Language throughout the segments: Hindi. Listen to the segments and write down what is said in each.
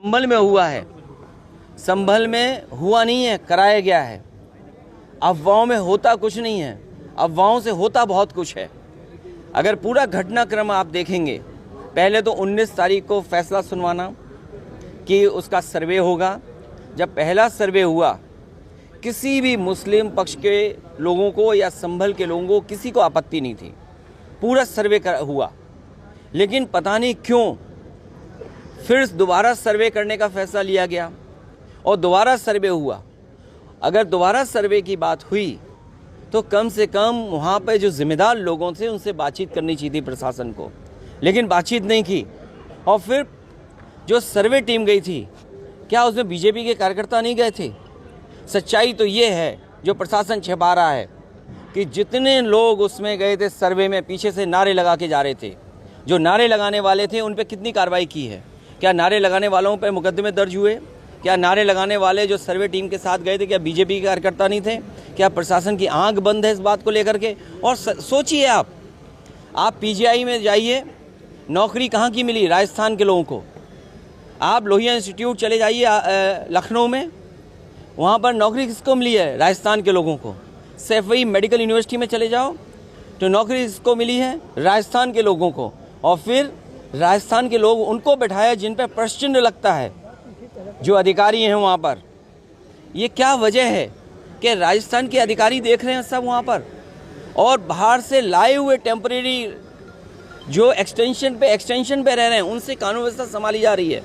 संभल में हुआ है, संभल में हुआ नहीं है, कराया गया है। अफवाहों में होता कुछ नहीं है, अफवाहों से होता बहुत कुछ है। अगर पूरा घटनाक्रम आप देखेंगे, पहले तो 19 तारीख को फैसला सुनवाना कि उसका सर्वे होगा। जब पहला सर्वे हुआ, किसी भी मुस्लिम पक्ष के लोगों को या संभल के लोगों को किसी को आपत्ति नहीं थी, पूरा सर्वे हुआ। लेकिन पता नहीं क्यों फिर दोबारा सर्वे करने का फैसला लिया गया और दोबारा सर्वे हुआ। अगर दोबारा सर्वे की बात हुई तो कम से कम वहाँ पर जो जिम्मेदार लोगों थे उनसे बातचीत करनी चाहिए थी प्रशासन को, लेकिन बातचीत नहीं की। और फिर जो सर्वे टीम गई थी, क्या उसमें बीजेपी के कार्यकर्ता नहीं गए थे? सच्चाई तो ये है जो प्रशासन छिपा रहा है कि जितने लोग उसमें गए थे सर्वे में, पीछे से नारे लगा के जा रहे थे। जो नारे लगाने वाले थे उन पर कितनी कार्रवाई की है? क्या नारे लगाने वालों पर मुकदमे दर्ज हुए? क्या नारे लगाने वाले जो सर्वे टीम के साथ गए थे, क्या बीजेपी के कार्यकर्ता नहीं थे? क्या प्रशासन की आंख बंद है इस बात को लेकर के? और सोचिए आप पीजीआई में जाइए, नौकरी कहाँ की मिली राजस्थान के लोगों को? आप लोहिया इंस्टीट्यूट चले जाइए लखनऊ में, वहाँ पर नौकरी किसको मिली है? राजस्थान के लोगों को। सैफई मेडिकल यूनिवर्सिटी में चले जाओ तो नौकरी किसको मिली है? राजस्थान के लोगों को। और फिर राजस्थान के लोग उनको बैठाया जिन पर प्रश्न लगता है, जो अधिकारी हैं वहाँ पर। ये क्या वजह है कि राजस्थान के अधिकारी देख रहे हैं सब वहाँ पर, और बाहर से लाए हुए टेम्परेरी जो एक्सटेंशन पे रह रहे हैं उनसे कानून व्यवस्था संभाली जा रही है।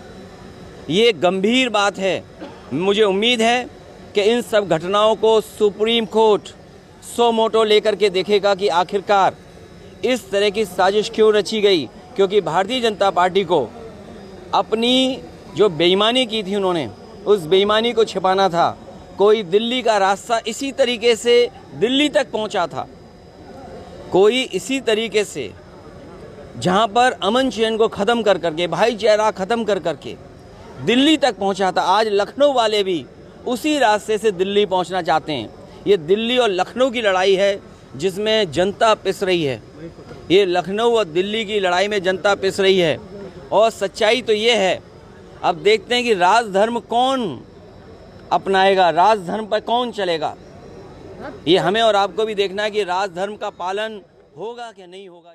ये गंभीर बात है। मुझे उम्मीद है कि इन सब घटनाओं को सुप्रीम कोर्ट सो मोटो लेकर के देखेगा कि आखिरकार इस तरह की साजिश क्यों रची गई। क्योंकि भारतीय जनता पार्टी को अपनी जो बेईमानी की थी, उन्होंने उस बेईमानी को छिपाना था। कोई दिल्ली का रास्ता इसी तरीके से दिल्ली तक पहुंचा था, कोई इसी तरीके से जहां पर अमन चैन को ख़त्म कर करके, भाईचारा ख़त्म कर करके दिल्ली तक पहुंचा था। आज लखनऊ वाले भी उसी रास्ते से दिल्ली पहुंचना चाहते हैं। ये दिल्ली और लखनऊ की लड़ाई है जिसमें जनता पिस रही है। ये लखनऊ और दिल्ली की लड़ाई में जनता पिस रही है। और सच्चाई तो ये है, अब देखते हैं कि राजधर्म कौन अपनाएगा, राजधर्म पर कौन चलेगा। ये हमें और आपको भी देखना है कि राजधर्म का पालन होगा कि नहीं होगा।